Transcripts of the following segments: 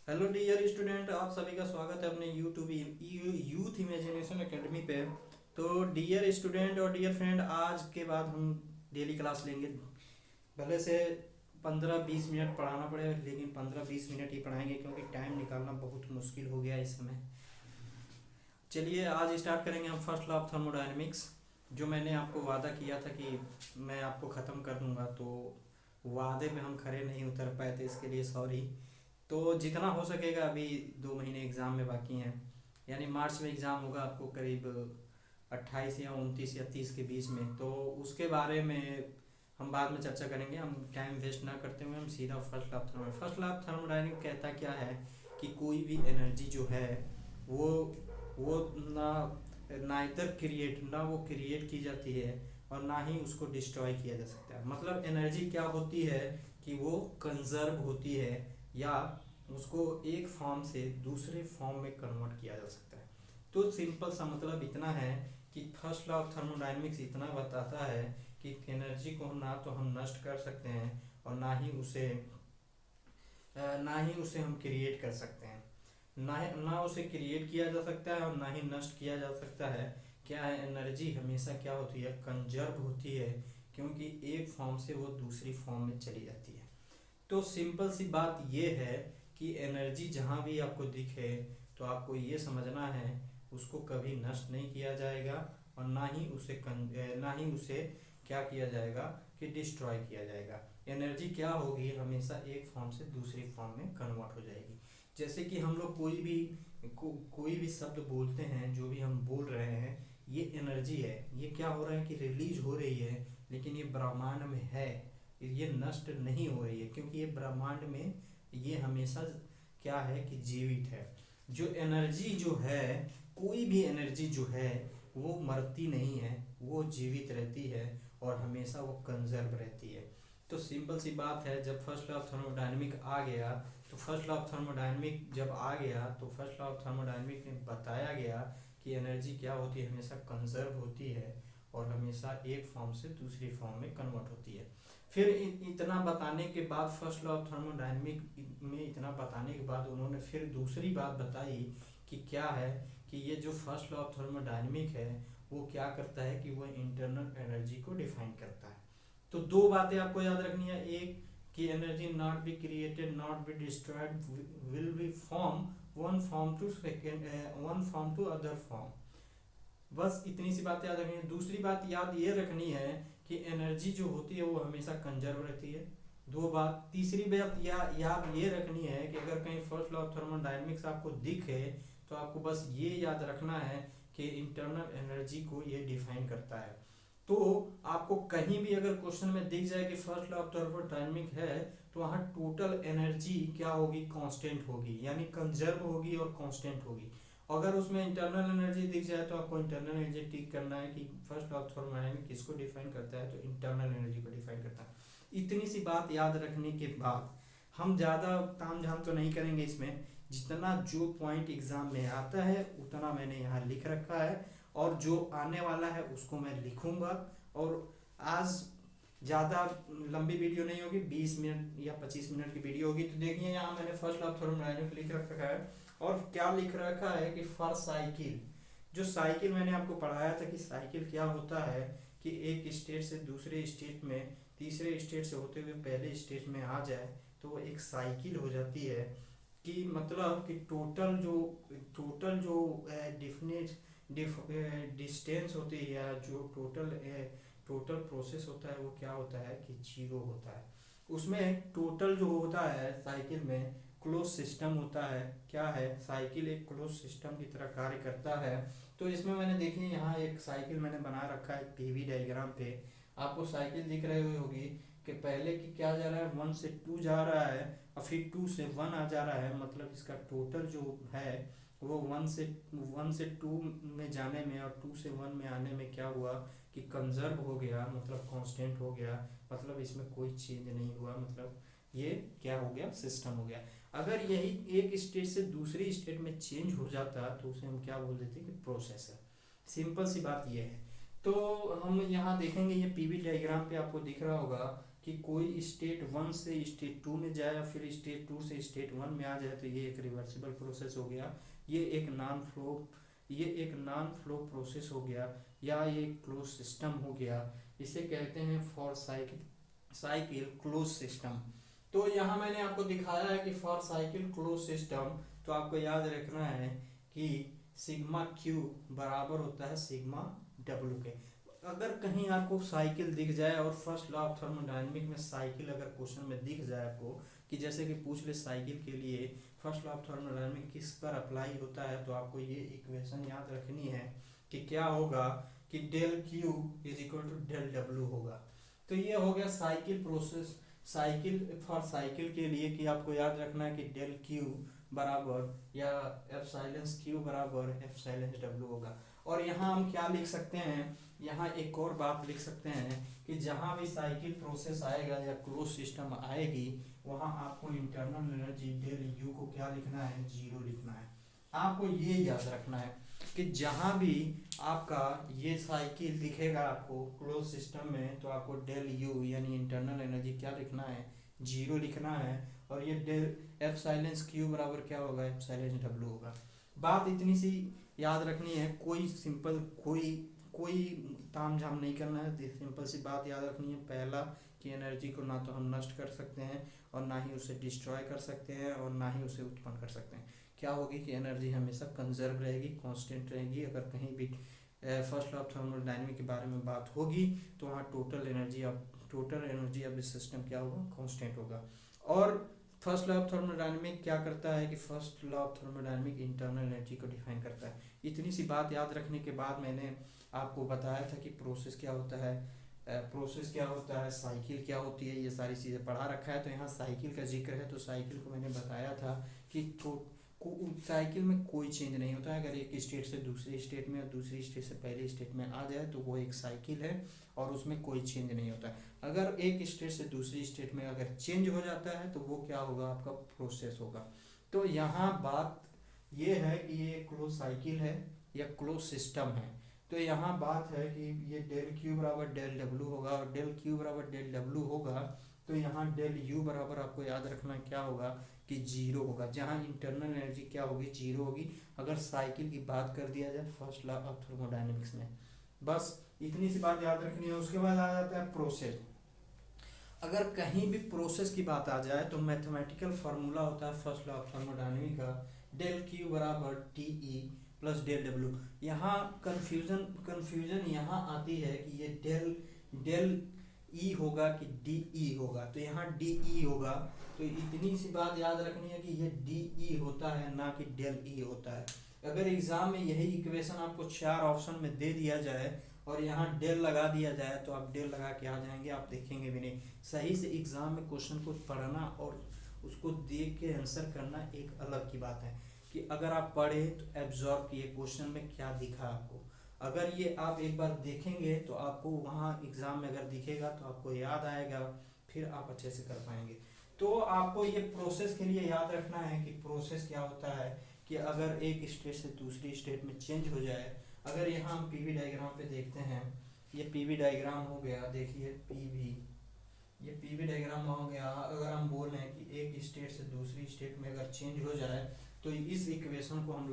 Hello dear student, आप सभी का स्वागत है अपने यूट्यूब यूथ इमेजिनेशन एकेडमी पे। तो डियर स्टूडेंट और डियर फ्रेंड, आज के बाद हम डेली क्लास लेंगे। भले से 15-20 मिनट पढ़ाना पड़े, लेकिन 15-20 मिनट ही पढ़ाएंगे क्योंकि टाइम निकालना बहुत मुश्किल हो गया इस समय। चलिए आज स्टार्ट करेंगे हम फर्स्ट लॉ ऑफ थर्मोडायनेमिक्स। जो मैंने आपको वादा किया था कि मैं आपको ख़त्म कर दूंगा, तो वादे पे हम खरे नहीं उतर पाए, तो इसके लिए सॉरी। तो जितना हो सकेगा, अभी 2 महीने एग्ज़ाम में बाकी हैं, यानी मार्च में एग्ज़ाम होगा आपको करीब 28 या 29 या 30 के बीच में। तो उसके बारे में हम बाद में चर्चा करेंगे। हम टाइम वेस्ट ना करते हुए हम सीधा फर्स्ट लॉ ऑफ थर्मोडायनेमिक्स कहता क्या है कि कोई भी एनर्जी जो है वो वो ना नाइदर क्रिएट ना वो क्रिएट की जाती है और ना ही उसको डिस्ट्रॉय किया जा सकता है। मतलब एनर्जी क्या होती है कि वो कंजर्व होती है या उसको एक फॉर्म से दूसरे फॉर्म में कन्वर्ट किया जा सकता है। तो सिंपल सा मतलब इतना है कि फर्स्ट लॉ ऑफ थर्मोडायनेमिक्स इतना बताता है कि एनर्जी को ना तो हम नष्ट कर सकते हैं और ना ही उसे हम क्रिएट कर सकते हैं। ना उसे क्रिएट किया जा सकता है और ना ही नष्ट किया जा सकता है। क्या है, एनर्जी हमेशा क्या होती है, कंजर्व होती है, क्योंकि एक फॉर्म से वो दूसरी फॉर्म में चली जाती है। तो सिंपल सी बात ये है कि एनर्जी जहाँ भी आपको दिखे तो आपको ये समझना है उसको कभी नष्ट नहीं किया जाएगा और ना ही उसे क्या किया जाएगा कि डिस्ट्रॉय किया जाएगा। एनर्जी क्या होगी, हमेशा एक फॉर्म से दूसरी फॉर्म में कन्वर्ट हो जाएगी। जैसे कि हम लोग कोई भी शब्द बोलते हैं, जो भी हम बोल रहे हैं ये एनर्जी है। ये क्या हो रहा है कि रिलीज हो रही है, लेकिन ये ब्रह्मांड में है, ये नष्ट नहीं हो रही है, क्योंकि ये ब्रह्मांड में ये हमेशा क्या है कि जीवित है। जो एनर्जी जो है, कोई भी एनर्जी जो है वो मरती नहीं है, वो जीवित रहती है और हमेशा वो कंजर्व रहती है। तो सिंपल सी बात है, जब फर्स्ट लॉ ऑफ थर्मोडायनेमिक आ गया तो फर्स्ट लॉ ऑफ थर्मोडायनेमिक जब आ गया तो फर्स्ट लॉ ऑफ थर्मोडायनेमिक में बताया गया कि एनर्जी क्या होती है, हमेशा कंजर्व होती है और हमेशा एक फॉर्म से दूसरी फॉर्म में कन्वर्ट होती है। फिर इतना बताने के बाद, फर्स्ट लॉ ऑफ थर्मोडायनेमिक में इतना बताने के बाद उन्होंने फिर दूसरी बात बताई कि क्या है कि ये जो फर्स्ट लॉ ऑफ थर्मोडायनेमिक है वो क्या करता है कि वो इंटरनल एनर्जी को डिफाइन करता है। तो दो बातें आपको याद रखनी है, एक कि energy not be created not be destroyed will be form one form to other form. बस इतनी सी बात याद रखनी है। दूसरी बात याद ये रखनी है कि एनर्जी जो होती है वो हमेशा कंजर्व रहती है। दो बात। तीसरी बात याद ये रखनी है कि अगर कहीं फर्स्ट लॉ ऑफ थर्मोडायनेमिक्स आपको दिखे तो आपको बस ये याद रखना है कि इंटरनल एनर्जी को ये डिफाइन करता है। तो आपको कहीं भी अगर क्वेश्चन में दिख जाए कि फर्स्ट लॉ ऑफ थर्मोडायनेमिक है, तो वहाँ टोटल एनर्जी क्या होगी, कांस्टेंट होगी, यानी कंजर्व होगी और कांस्टेंट होगी। अगर उसमें इंटरनल एनर्जी दिख जाए तो आपको इंटरनल एनर्जी टिक करना है कि फर्स्ट लॉ ऑफ थर्मोडायनेमिक्स किसको डिफाइन करता है, तो इंटरनल एनर्जी को डिफाइन करता है। इतनी सी बात याद रखने के बाद हम ज़्यादा ताम झाम तो नहीं करेंगे इसमें। जितना जो पॉइंट एग्जाम में आता है उतना मैंने यहाँ लिख रखा है और जो आने वाला है उसको मैं लिखूंगा। और आज ज़्यादा लंबी वीडियो नहीं होगी, 20 मिनट या 25 मिनट की वीडियो होगी। तो देखिए यहाँ मैंने फर्स्ट लॉ ऑफ थर्मोडायनेमिक्स लिख रखा है और क्या लिख रखा है कि फॉर साइकिल, जो साइकिल मैंने आपको पढ़ाया था कि साइकिल क्या होता है कि एक स्टेट से दूसरे स्टेट में, तीसरे स्टेट से होते हुए पहले स्टेट में आ जाए तो वो एक साइकिल हो जाती है। कि मतलब कि टोटल जो डिफिनेट डिस्टेंस होती है या जो टोटल प्रोसेस होता है वो क्या होता है कि जीरो होता है। उसमें टोटल जो होता है साइकिल में क्लोज सिस्टम होता है। क्या है, साइकिल एक क्लोज सिस्टम की तरह कार्य करता है। तो इसमें मैंने देखिए यहाँ एक साइकिल मैंने बना रखा है पीवी डायग्राम पे। आपको साइकिल दिख रही होगी कि पहले की क्या जा रहा है, 1 से 2 जा रहा है और फिर 2 से 1 आ जा रहा है। मतलब इसका टोटल जो है वो 1 से 2 में जाने में और 2 से 1 में आने में क्या हुआ कि कंजर्व हो गया, मतलब कांस्टेंट हो गया। मतलब इसमें कोई चेंज नहीं हुआ, मतलब ये क्या हो गया, सिस्टम हो गया। अगर यही एक स्टेट से दूसरी स्टेट में चेंज हो जाता तो उसे हम क्या बोल देते कि प्रोसेस है। सिंपल सी बात ये है। तो हम यहाँ देखेंगे, ये पीवी डायग्राम पे आपको दिख रहा होगा कि कोई स्टेट 1 से स्टेट 2 में जाए या फिर स्टेट 2 से स्टेट 1 में आ जाए, तो ये एक रिवर्सिबल प्रोसेस हो गया, ये एक नॉन फ्लो प्रोसेस हो गया, या ये क्लोज सिस्टम हो गया। इसे कहते हैं फॉर साइकिल क्लोज सिस्टम। तो यहाँ मैंने आपको दिखाया है कि फॉर साइकिल क्लोज सिस्टम, तो आपको याद रखना है कि सिग्मा क्यू बराबर होता है सिग्मा डब्ल्यू के। अगर कहीं आपको साइकिल दिख जाए और फर्स्ट लॉ ऑफ थर्मोडायनेमिक में साइकिल अगर क्वेश्चन में दिख जाए आपको, कि जैसे कि पूछ ले साइकिल के लिए फर्स्ट लॉ ऑफ थर्मोडायनेमिक किस पर अप्लाई होता है, तो आपको ये इक्वेशन याद रखनी है कि क्या होगा कि del Q is equal to del W होगा। तो ये हो गया cycle process, cycle for cycle के लिए, कि आपको याद रखना है कि डेल क्यू बराबर या एप्सिलॉन क्यू बराबर एप्सिलॉन डब्ल्यू होगा। और यहाँ हम क्या लिख सकते हैं, यहाँ एक और बात लिख सकते हैं कि जहाँ भी साइकिल प्रोसेस आएगा या क्लोज सिस्टम आएगी, वहाँ आपको इंटरनल एनर्जी डेल यू को क्या लिखना है, जीरो लिखना है। आपको ये याद रखना है कि जहाँ भी आपका ये साइकिल दिखेगा आपको क्लोज सिस्टम में, तो आपको डेल यू यानी इंटरनल एनर्जी क्या लिखना है, जीरो लिखना है। और ये डेल एप्सिलॉन क्यू बराबर क्या होगा, एप्सिलॉन डब्ल्यू होगा। बात इतनी सी याद रखनी है, कोई सिंपल कोई ताम झाम नहीं करना है, सिंपल सी बात याद रखनी है। पहला कि एनर्जी को ना तो हम नष्ट कर सकते हैं और ना ही उसे डिस्ट्रॉय कर सकते हैं और ना ही उसे उत्पन्न कर सकते हैं। क्या होगी कि एनर्जी हमेशा कंजर्व रहेगी, कांस्टेंट रहेगी। अगर कहीं भी फर्स्ट लॉ ऑफ थर्मोडायनेमिक के बारे में बात होगी, तो वहाँ total energy of this system क्या होगा, कांस्टेंट होगा। और फर्स्ट लॉ ऑफ थर्मोडायनेमिक क्या करता है कि first law of thermodynamic internal energy को डिफाइन करता है। इतनी सी बात याद रखने के बाद मैंने आपको बताया था कि प्रोसेस क्या होता है, साइकिल क्या होती है, ये सारी चीज़ें पढ़ा रखा है। तो यहाँ साइकिल का जिक्र है, तो साइकिल को मैंने बताया था कि साइकिल में कोई चेंज नहीं होता है। अगर एक स्टेट से दूसरे स्टेट में और दूसरी स्टेट से पहले स्टेट में आ जाए, तो वो एक साइकिल है और उसमें कोई चेंज नहीं होता है। अगर एक स्टेट से दूसरी स्टेट में अगर चेंज हो जाता है, तो वो क्या होगा, आपका प्रोसेस होगा। तो यहाँ बात ये है कि ये क्लोज साइकिल है या क्लोज सिस्टम है। तो यहाँ बात है कि ये डेल क्यू बराबर डेल डब्ल्यू होगा, और डेल क्यू बराबर डेल डब्ल्यू होगा, तो यहाँ डेल यू बराबर आपको याद रखना क्या होगा कि जीरो होगा, जहाँ इंटरनल एनर्जी क्या होगी, जीरो होगी। अगर साइकिल की बात कर दिया जाए फर्स्ट लॉ ऑफ थर्मोडायनेमिक्स में, बस इतनी सी बात याद रखनी है। उसके बाद आ जाता है प्रोसेस। अगर कहीं भी प्रोसेस की बात आ जाए, तो मैथमेटिकल फार्मूला होता है फर्स्ट लॉ ऑफ थर्मोडायनेमिक का, डेल क्यू बराबर T E plus del W. यहाँ कंफ्यूजन यहाँ आती है कि ये डेल ई होगा कि डी ई होगा। तो यहाँ डी ई होगा, तो इतनी सी बात याद रखनी है कि ये डी ई होता है, ना कि डेल ई होता है। अगर एग्जाम में यही इक्वेशन आपको 4 ऑप्शन में दे दिया जाए और यहाँ डेल लगा दिया जाए, तो आप डेल लगा के आ जाएंगे, आप देखेंगे भी नहीं। सही से एग्जाम में क्वेश्चन को पढ़ना और उसको देख के आंसर करना एक अलग की बात है, कि अगर आप पढ़े तो एब्जॉर्ब किए क्वेश्चन में क्या दिखा आपको। अगर ये आप एक बार देखेंगे, तो आपको वहाँ एग्जाम में अगर दिखेगा तो आपको याद आएगा, फिर आप अच्छे से कर पाएंगे। तो आपको ये प्रोसेस के लिए याद रखना है कि प्रोसेस क्या होता है, कि अगर एक स्टेट से दूसरी स्टेट में चेंज हो जाए। अगर यहाँ हम पीवी डायग्राम पे देखते हैं, ये पीवी डायग्राम हो गया, देखिए ये पीवी डायग्राम हो गया। अगर हम बोल रहे हैं कि एक स्टेट से दूसरी स्टेट में अगर चेंज हो जाए, तो इस इक्वेशन को हम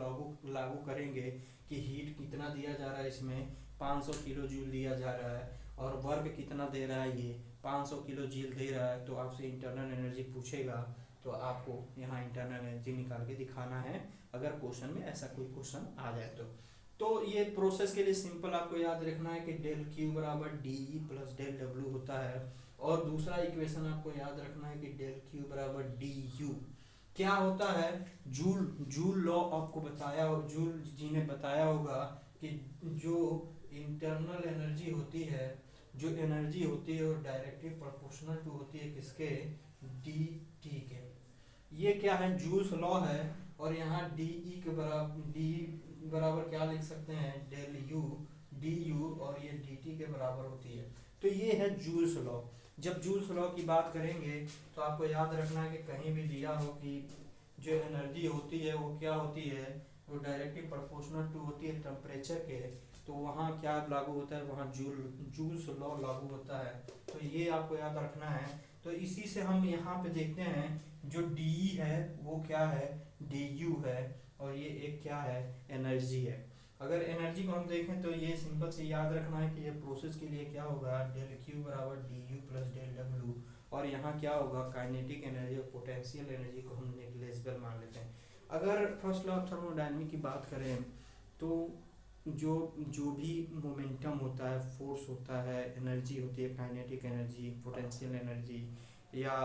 लागू करेंगे कि हीट कितना दिया जा रहा है, इसमें 500 किलो जूल दिया जा रहा है, और वर्क कितना दे रहा है, ये 500 किलो जूल दे रहा है। तो आपसे इंटरनल एनर्जी पूछेगा, तो आपको यहाँ इंटरनल एनर्जी निकाल के दिखाना है, अगर क्वेश्चन में ऐसा कोई क्वेश्चन आ जाए तो ये प्रोसेस के लिए सिंपल आपको याद रखना है कि डेल क्यू बराबर D E plus del W होता है। और दूसरा इक्वेशन आपको याद रखना है कि डेल क्यू बराबर डी यू क्या होता है, जूल लॉ आपको बताया, और जूल जी ने बताया होगा कि जो इंटरनल एनर्जी होती है, वो डायरेक्टली प्रोपोर्शनल टू होती है किसके, डी टी के। ये क्या है, जूल्स लॉ है। और यहाँ डी ई के बराबर क्या लिख सकते हैं, डेल यू डी यू, और ये डी टी के बराबर होती है। तो ये है जूल्स लॉ। जब जूल्स लॉ की बात करेंगे, तो आपको याद रखना है कि कहीं भी दिया हो कि जो एनर्जी होती है वो क्या होती है, वो डायरेक्टली प्रोपोर्शनल टू होती है टेम्परेचर के। तो वहाँ क्या लागू होता है, वहाँ जूल्स लॉ लागू होता है। तो ये आपको याद रखना है। तो इसी से हम यहाँ पे देखते हैं जो डी है वो क्या है, डी यू है, और ये एक क्या है, एनर्जी है। अगर एनर्जी को हम देखें तो ये सिंपल से याद रखना है कि ये प्रोसेस के लिए क्या होगा, डेल क्यू बराबर D U plus del W, और यहाँ क्या होगा, काइनेटिक एनर्जी और पोटेंशियल एनर्जी को हम नेग्लिजिबल मान लेते हैं। अगर फर्स्ट लॉ ऑफ थर्मोडायनामिक्स की बात करें तो जो जो भी मोमेंटम होता है, फोर्स होता है, एनर्जी होती है, काइनेटिक एनर्जी, पोटेंशियल एनर्जी या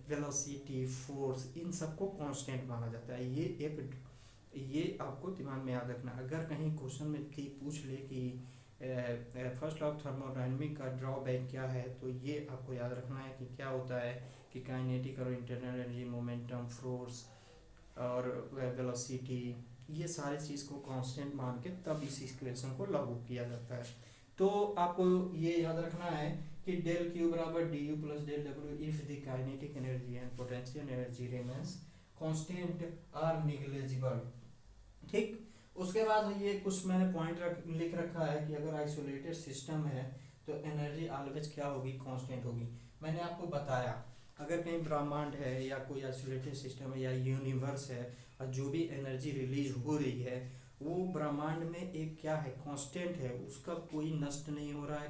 वेलोसिटी, फोर्स, इन सबको कांस्टेंट माना जाता है। ये आपको दिमाग में याद रखना। अगर कहीं क्वेश्चन में पूछ ले कि फर्स्ट लॉ ऑफ थर्मोडायनामिक्स का ड्रॉबैक क्या है, तो ये आपको याद रखना है कि क्या होता है कि काइनेटिक और इंटरनल एनर्जी, मोमेंटम, फोर्स और वेलोसिटी, ये सारी चीज़ को कांस्टेंट मान के तब इस इक्वेशन को लागू किया जाता है। तो आपको ये याद रखना है कि डेल क्यू बराबर D U plus del W if the kinetic energy and potential energy remains constant are negligible. ठीक। उसके बाद ये कुछ मैंने पॉइंट लिख रखा है कि अगर आइसोलेटेड सिस्टम है तो एनर्जी ऑलवेज क्या होगी, कांस्टेंट होगी। मैंने आपको बताया अगर कहीं ब्रह्मांड है या कोई आइसोलेटेड सिस्टम है या यूनिवर्स है और जो भी एनर्जी रिलीज हो रही है वो ब्रह्मांड में एक क्या है, कांस्टेंट है, उसका कोई नष्ट नहीं हो रहा है,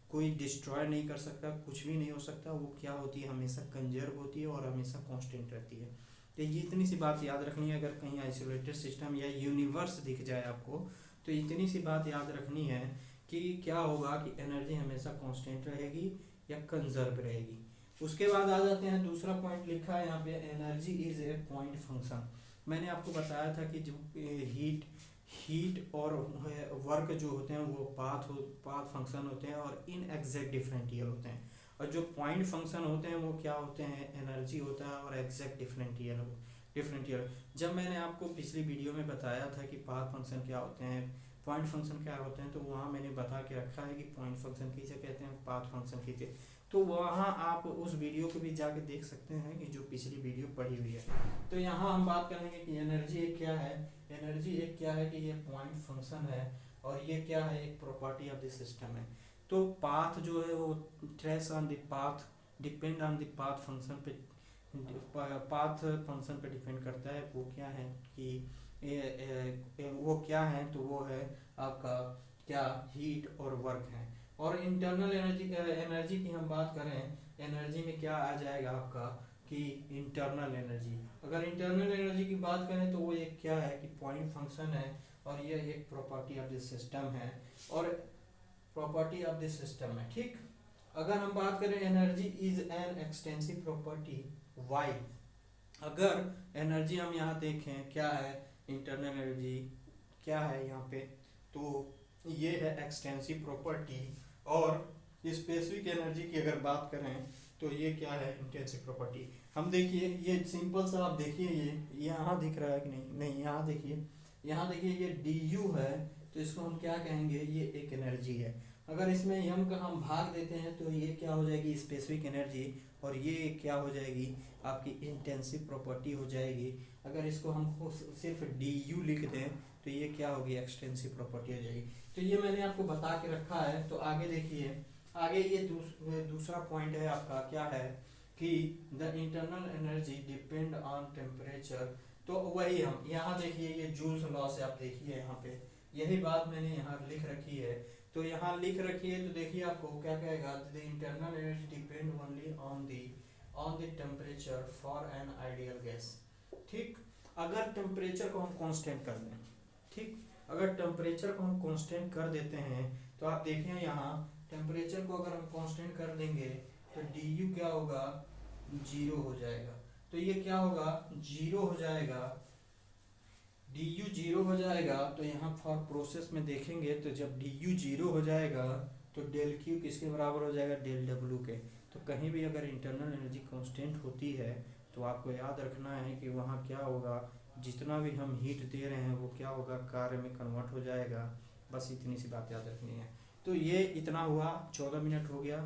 कोई डिस्ट्रॉय नहीं कर सकता, कुछ भी नहीं हो सकता, वो क्या होती है, हमेशा कंजर्व होती है और हमेशा कांस्टेंट रहती है। तो ये इतनी सी बात याद रखनी है। अगर कहीं आइसोलेटेड सिस्टम या यूनिवर्स दिख जाए आपको तो इतनी सी बात याद रखनी है कि क्या होगा कि एनर्जी हमेशा कांस्टेंट रहेगी या कंजर्व रहेगी। उसके बाद आ जाते हैं, दूसरा पॉइंट लिखा है यहाँ पे, energy is a point function. मैंने आपको बताया था कि जो हीट और वर्क जो होते हैं वो पाथ फंक्शन होते हैं और इन एग्जैक्ट डिफरेंशियल होते हैं, और जो पॉइंट फंक्शन होते हैं वो क्या होते हैं, एनर्जी होता है और एग्जैक्ट डिफरेंशियल। जब मैंने आपको पिछली वीडियो में बताया था कि पाथ फंक्शन क्या होते हैं, पॉइंट फंक्शन क्या होते हैं, तो वहाँ मैंने बता के रखा है कि पॉइंट फंक्शन किसे कहते हैं, पाथ फंक्शन किसे। तो वहाँ आप उस वीडियो को भी जाके देख सकते हैं कि जो पिछली वीडियो पड़ी हुई है। तो यहाँ हम बात करेंगे कि एनर्जी एक क्या है, एनर्जी एक क्या है कि ये पॉइंट फंक्शन है और ये क्या है, एक प्रॉपर्टी ऑफ द सिस्टम है। तो पाथ जो है वो trace on the path, depend on the path function पे, पाथ फंक्शन पे डिपेंड करता है। वो क्या है कि वो क्या है, तो वो है आपका क्या, हीट और वर्क है। और इंटरनल एनर्जी की हम बात करें, एनर्जी में क्या आ जाएगा आपका कि इंटरनल एनर्जी। अगर इंटरनल एनर्जी की बात करें तो वो एक क्या है कि पॉइंट फंक्शन है और ये एक प्रॉपर्टी ऑफ द सिस्टम है, और प्रॉपर्टी ऑफ द सिस्टम है। ठीक। अगर हम बात करें energy is an extensive property, why. अगर एनर्जी हम यहाँ देखें क्या है, इंटरनल एनर्जी क्या है यहाँ पे, तो ये है एक्सटेंसिव प्रॉपर्टी, और स्पेसिफिक एनर्जी की अगर बात करें तो ये क्या है, इंटेंसिव प्रॉपर्टी। हम देखिए ये सिंपल सा, आप देखिए ये यहाँ दिख रहा है कि नहीं, नहीं यहाँ देखिए, यहाँ देखिए ये डी यू है, तो इसको हम क्या कहेंगे, ये एक एनर्जी है। अगर इसमें यम का हम भाग देते हैं तो ये क्या हो जाएगी, स्पेसिफिक एनर्जी, और ये क्या हो जाएगी आपकी इंटेंसिव प्रॉपर्टी हो जाएगी। अगर इसको हम सिर्फ डी यू लिख दें तो ये क्या होगी, एक्सटेंसिव प्रॉपर्टी हो जाएगी। तो ये मैंने आपको बता के रखा है। तो आगे देखिए, आगे ये दूसरा पॉइंट है आपका क्या है कि the internal energy depend on temperature. तो वही हम यहाँ देखिए, ये जूल्स लॉ से आप देखिए यहाँ पे यही बात मैंने यहाँ लिख रखी है। तो यहाँ लिख रखी है तो देखिए आपको क्या कहेगा, the internal energy depend only on the temperature for an ideal gas. ठीक। अगर टेम्परेचर को हम कांस्टेंट कर दें, ठीक, अगर टेम्परेचर को हम कांस्टेंट कर देते हैं तो आप देखें यहाँ टेम्परेचर को अगर हम कांस्टेंट कर देंगे तो डी यू क्या होगा, जीरो हो जाएगा। तो ये क्या होगा, जीरो हो जाएगा, डी यू जीरो हो जाएगा। तो यहाँ फॉर प्रोसेस में देखेंगे तो जब डी यू जीरो हो जाएगा तो डेल क्यू किसके बराबर हो जाएगा, डेल डब्ल्यू के। तो कहीं भी अगर इंटरनल एनर्जी कांस्टेंट होती है तो आपको याद रखना है कि वहाँ क्या होगा, जितना भी हम हीट दे रहे हैं वो क्या होगा, कार्य में कन्वर्ट हो जाएगा। बस इतनी सी बात याद रखनी है। तो ये इतना हुआ, 14 मिनट हो गया।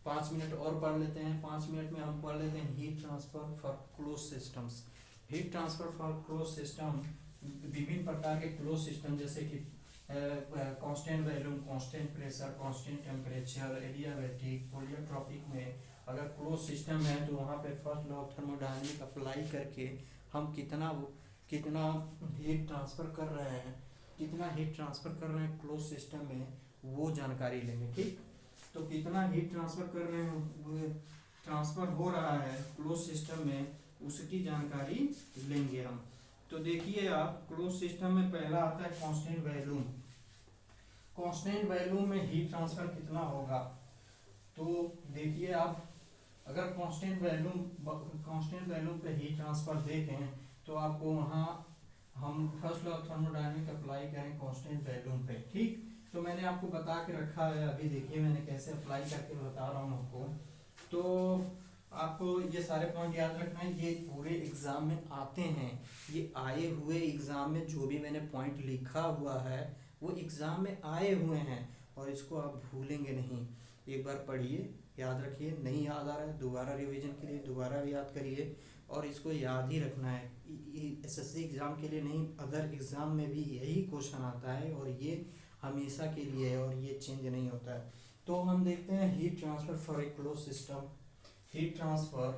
5 मिनट और पढ़ लेते हैं। 5 मिनट में हम पढ़ लेते हैं heat transfer for close systems. Heat transfer for close system विभिन्न प्रकार के क्लोज सिस्टम जैसे कि constant volume, constant pressure, constant temperature, adiabatic, polytropic में अगर क्लोज सिस्टम है तो वहाँ पे first law of thermodynamic apply करके हम कितना हीट ट्रांसफ़र कर रहे हैं, कितना हीट ट्रांसफ़र कर रहे हैं क्लोज सिस्टम में, वो जानकारी लेंगे। ठीक, तो कितना हीट ट्रांसफ़र कर रहे हैं, ट्रांसफ़र हो रहा है क्लोज सिस्टम में, उसकी जानकारी लेंगे हम। तो देखिए आप, क्लोज सिस्टम में पहला आता है कांस्टेंट वॉल्यूम। कांस्टेंट वॉल्यूम में हीट ट्रांसफ़र कितना होगा, तो देखिए आप, अगर कांस्टेंट वॉल्यूम पे हीट ट्रांसफ़र देखें तो आपको वहाँ हम first law of thermodynamic apply करें कांस्टेंट वॉल्यूम पे। ठीक, तो मैंने आपको बता के रखा है, अभी देखिए मैंने कैसे अप्लाई करके बता रहा हूँ आपको। तो आपको ये सारे पॉइंट याद रखना है, ये पूरे एग्जाम में आते हैं, ये आए हुए एग्जाम में जो भी मैंने पॉइंट लिखा हुआ है वो एग्जाम में आए हुए हैं, और इसको आप भूलेंगे नहीं। एक बार पढ़िए, याद रखिए, नहीं याद आ रहा है दोबारा रिवीजन के लिए दोबारा याद करिए, और इसको याद ही रखना है। एसएससी एग्ज़ाम के लिए नहीं, अदर एग्ज़ाम में भी यही क्वेश्चन आता है, और ये हमेशा के लिए है, और ये चेंज नहीं होता है। तो हम देखते हैं heat transfer for a close system. Heat transfer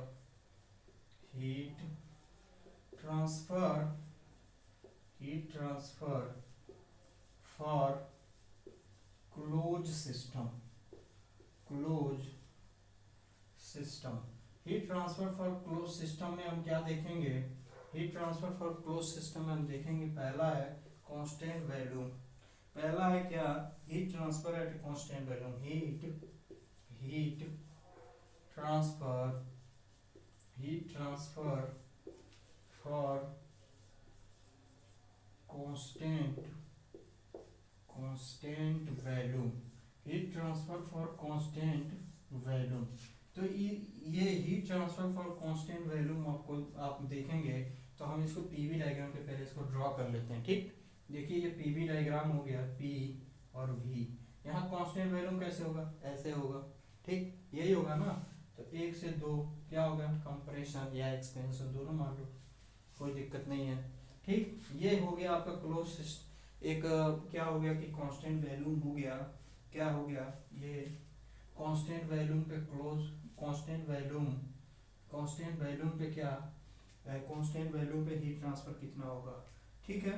for close system. Heat transfer for close system में हम क्या देखेंगे, heat transfer for close system में हम देखेंगे, पहला है कांस्टेंट वॉल्यूम। पहला है क्या, heat transfer at constant volume. Heat transfer for constant volume. Heat transfer for constant volume. तो ये heat transfer for constant volume आपको आप देखेंगे, तो हम इसको पीवी डायग्राम के पहले इसको ड्रॉ कर लेते हैं। ठीक, देखिए ये पीवी डायग्राम हो गया, पी और वी। यहाँ कांस्टेंट वॉल्यूम कैसे होगा, ऐसे होगा। ठीक, यही होगा ना। तो 1 से 2 क्या होगा, कंप्रेशन या एक्सपेंशन, दोनों मान लो, कोई दिक्कत नहीं है। ठीक, ये हो गया आपका क्लोज एक क्या हो गया कि कांस्टेंट वॉल्यूम हो गया, क्या हो गया, ये कांस्टेंट वॉल्यूम पे क्लोज, कांस्टेंट वॉल्यूम पे क्या, कांस्टेंट वॉल्यूम पे हीट ट्रांसफर कितना होगा। ठीक है,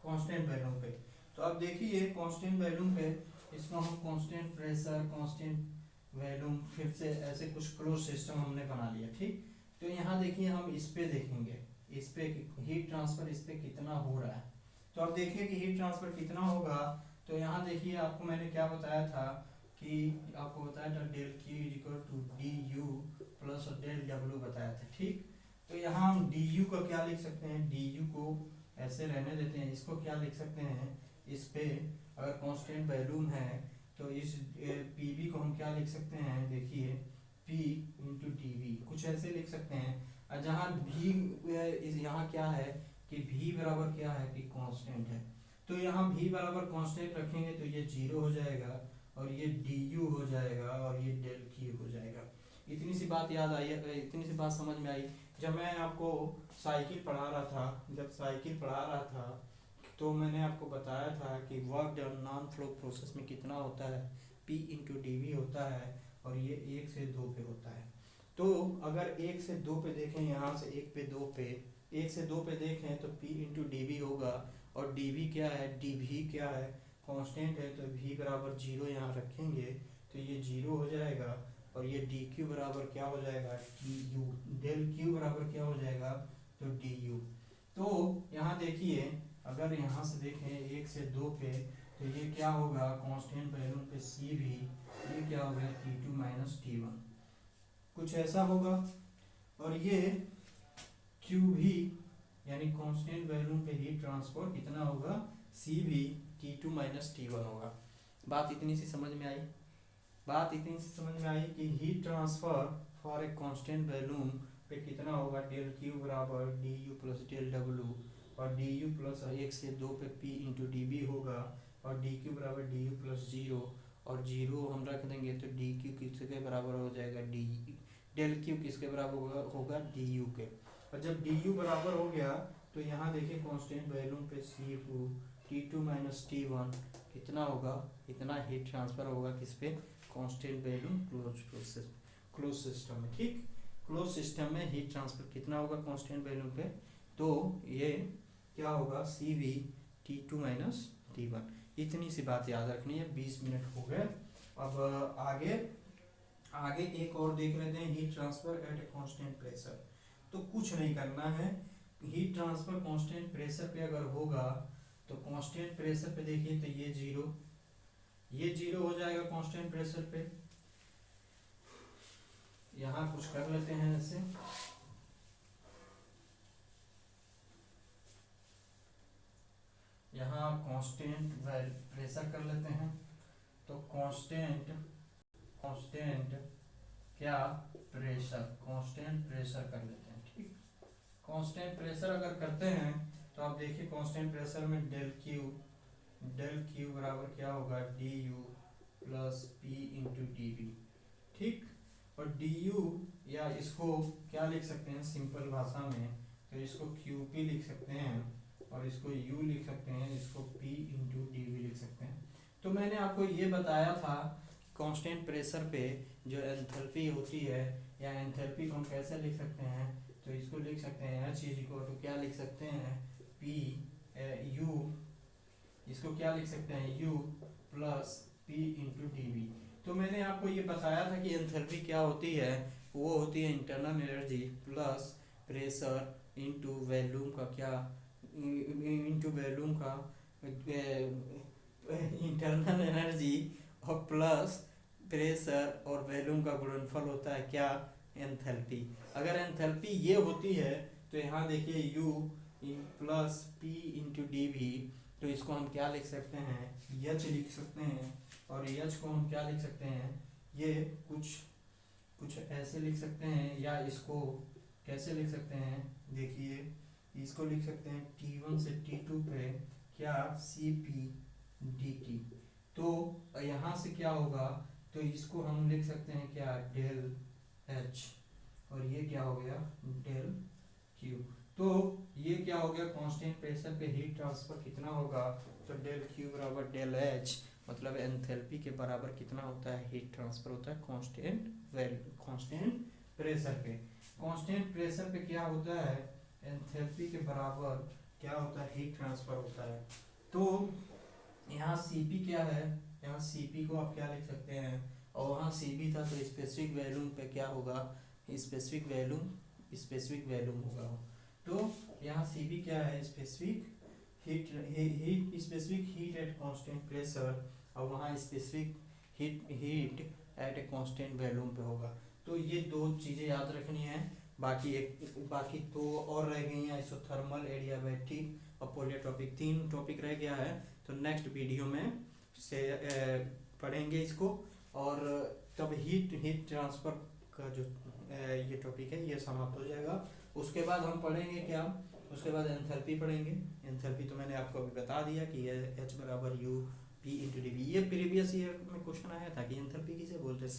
कांस्टेंट वॉल्यूम पे। तो अब देखिए कांस्टेंट वॉल्यूम पे, इसको हम कांस्टेंट प्रेशर, कांस्टेंट वॉल्यूम, फिर से ऐसे कुछ क्लोज सिस्टम हमने बना लिया। ठीक, तो यहाँ देखिए हम इस पे देखेंगे, इस पे हीट ट्रांसफर इस पे कितना हो रहा है। तो अब देखिए कि हीट ट्रांसफर कितना होगा। तो यहाँ देखिए आपको मैंने क्या बताया था, कि आपको बताया था del Q equal to D U plus del W बताया था। ठीक, तो यहाँ हम डी यू को क्या लिख सकते हैं, डी यू को ऐसे रहने देते हैं, इसको क्या लिख सकते हैं, इस पे अगर कांस्टेंट वॉल्यूम है तो इस पीवी को हम क्या लिख सकते हैं, देखिए P इंटू डी वी, कुछ ऐसे लिख सकते हैं। और जहाँ V यहाँ क्या है कि V बराबर क्या है कि कांस्टेंट है, तो यहाँ V बराबर कांस्टेंट रखेंगे तो ये 0 हो जाएगा, और ये du हो जाएगा, और ये डेल Q हो जाएगा। इतनी सी बात याद आई, इतनी सी बात समझ में आई। जब मैं आपको साइकिल पढ़ा रहा था, तो मैंने आपको बताया था कि work done non flow process में कितना होता है, P इंटू डी वी होता है, और ये 1 से 2 पे होता है। तो अगर 1 से 2 पे देखें, यहाँ से 1 पे 2 पे, 1 से 2 पे देखें तो P इंटू डी वी होगा, और डी वी क्या है, डी वी क्या है, कांस्टेंट है, तो V बराबर 0 यहाँ रखेंगे तो ये 0 हो जाएगा, और ये डी क्यू बराबर क्या हो जाएगा, डी यू, डेल क्यू बराबर क्या हो जाएगा, तो डी यू। तो यहाँ देखिए, अगर यहाँ से देखें 1 से 2 पे, तो ये क्या होगा, कांस्टेंट वैल्यूम पे सी भी, ये क्या हो गया T2 माइनस T1, कुछ ऐसा होगा। और ये क्यू भी, यानी कांस्टेंट वैल्यूम पे हीट ट्रांसफर कितना होगा, सी भी T2 माइनस T1 होगा। बात इतनी सी समझ में आई कि heat transfer for a constant volume पे कितना होगा, डेल क्यू बराबर D U plus del W, और डी यू प्लस 1 से 2 पे P इंटू डी बी होगा, और डी क्यू बराबर डी यू प्लस 0, और 0 हम रख देंगे तो डी क्यू किसके बराबर हो जाएगा, डी डेल क्यू किसके बराबर होगा डी यू के। और जब डी यू बराबर हो गया तो यहाँ देखिए कांस्टेंट वॉल्यूम पे T2 माइनस T1 कितना होगा, इतना हीट ट्रांसफर होगा किस पे, कांस्टेंट वॉल्यूम क्लोज सिस्टम में। ठीक, क्लोज सिस्टम में हीट ट्रांसफर कितना होगा कांस्टेंट वॉल्यूम पे, तो ये क्या होगा CV T2 माइनस T1। इतनी सी बात याद रखनी है। 20 मिनट हो गए। अब आगे एक और देख लेते हैं, heat transfer at a constant pressure. तो कुछ नहीं करना है, हीट ट्रांसफर कांस्टेंट प्रेशर पे अगर होगा तो कांस्टेंट प्रेशर पे देखिए तो ये जीरो हो जाएगा कांस्टेंट प्रेशर पे। यहाँ कुछ कर लेते हैं ऐसे, यहाँ कांस्टेंट प्रेशर कर लेते हैं। तो कांस्टेंट क्या कांस्टेंट प्रेशर कर लेते हैं। ठीक, कांस्टेंट प्रेशर अगर करते हैं तो आप देखिए कांस्टेंट प्रेशर में डेल क्यू बराबर क्या होगा, D U plus P into D V. ठीक, और डी यू या इसको क्या लिख सकते हैं सिंपल भाषा में, तो इसको क्यू पी लिख सकते हैं और इसको यू लिख सकते हैं, इसको पी इंटू डी वी लिख सकते हैं। तो मैंने आपको ये बताया था कांस्टेंट प्रेशर पे जो एंथैल्पी होती है या एंथैल्पी को हम कैसे लिख सकते हैं, तो इसको लिख सकते हैं H इक्वल टू क्या लिख सकते हैं, P U, इसको क्या लिख सकते हैं U plus P into D V. तो मैंने आपको ये बताया था कि एंथैल्पी क्या होती है, वो होती है internal energy plus pressure into volume का क्या, इंटू वॉल्यूम का इंटरनल एनर्जी और प्लस प्रेशर और वॉल्यूम का गुणनफल होता है क्या, एंथैल्पी। अगर एंथैल्पी ये होती है तो यहाँ देखिए U plus P into D V, तो इसको हम क्या लिख सकते हैं, H लिख सकते हैं। और H को हम क्या लिख सकते हैं, ये कुछ ऐसे लिख सकते हैं, या इसको कैसे लिख सकते हैं, देखिए इसको लिख सकते हैं T1 से T2 पे क्या CP dt। तो यहाँ से क्या होगा, तो इसको हम लिख सकते हैं क्या डेल H, और ये क्या हो गया डेल Q। तो ये क्या हो गया, कांस्टेंट प्रेशर पे हीट ट्रांसफर कितना होगा, तो डेल Q बराबर डेल H, मतलब एंथैल्पी के बराबर कितना होता है, हीट ट्रांसफर होता है कांस्टेंट प्रेशर पे। कांस्टेंट प्रेशर पे क्या होता है, एंथैल्पी के बराबर क्या होता है, हीट ट्रांसफर होता है। तो यहाँ Cp क्या है, यहाँ Cp को आप क्या लिख सकते हैं, और वहाँ Cp था तो स्पेसिफिक वैल्यूम पे क्या होगा, स्पेसिफिक वैल्यूम होगा। तो यहाँ Cp क्या है, specific heat at constant pressure, और वहाँ specific heat at a constant volume पे होगा। तो ये दो चीज़ें याद रखनी है। बाकी तो और रह गई हैं, आइसोथर्मल, एडियाबैटिक और पोलियोट्रॉपिक, 3 टॉपिक रह गया है। तो नेक्स्ट वीडियो में से पढ़ेंगे इसको, और तब हीट ट्रांसफर का जो ये टॉपिक है ये समाप्त हो जाएगा। उसके बाद हम पढ़ेंगे क्या, उसके बाद एंथैल्पी पढ़ेंगे। एंथैल्पी तो मैंने आपको अभी बता दिया कि H बराबर U P into D V. ये प्रीवियस ईयर में क्वेश्चन आया था कि एंथैल्पी किसे बोलते हैं,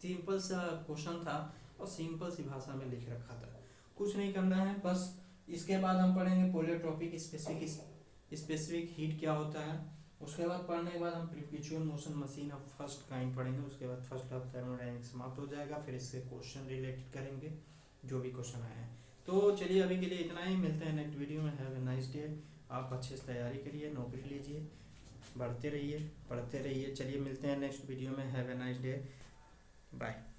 सिंपल सा क्वेश्चन था और सिंपल सी भाषा में लिख रखा था। कुछ नहीं करना है बस। इसके बाद हम पढ़ेंगे पोलियोट्रॉपिक स्पेसिफिक हीट क्या होता है। उसके बाद पढ़ने के बाद हम perpetual motion machine of first kind पढ़ेंगे। उसके बाद फर्स्ट ऑफ थर्मोडायनेमिक्स समाप्त हो जाएगा। फिर इससे क्वेश्चन रिलेटेड करेंगे जो भी क्वेश्चन आए हैं। तो चलिए अभी के लिए इतना ही, मिलते हैं नेक्स्ट वीडियो में। Have a nice day. आप अच्छे से तैयारी करिए, नौकरी लीजिए, बढ़ते रहिए, पढ़ते रहिए। चलिए मिलते हैं नेक्स्ट वीडियो में। Have a nice day, bye.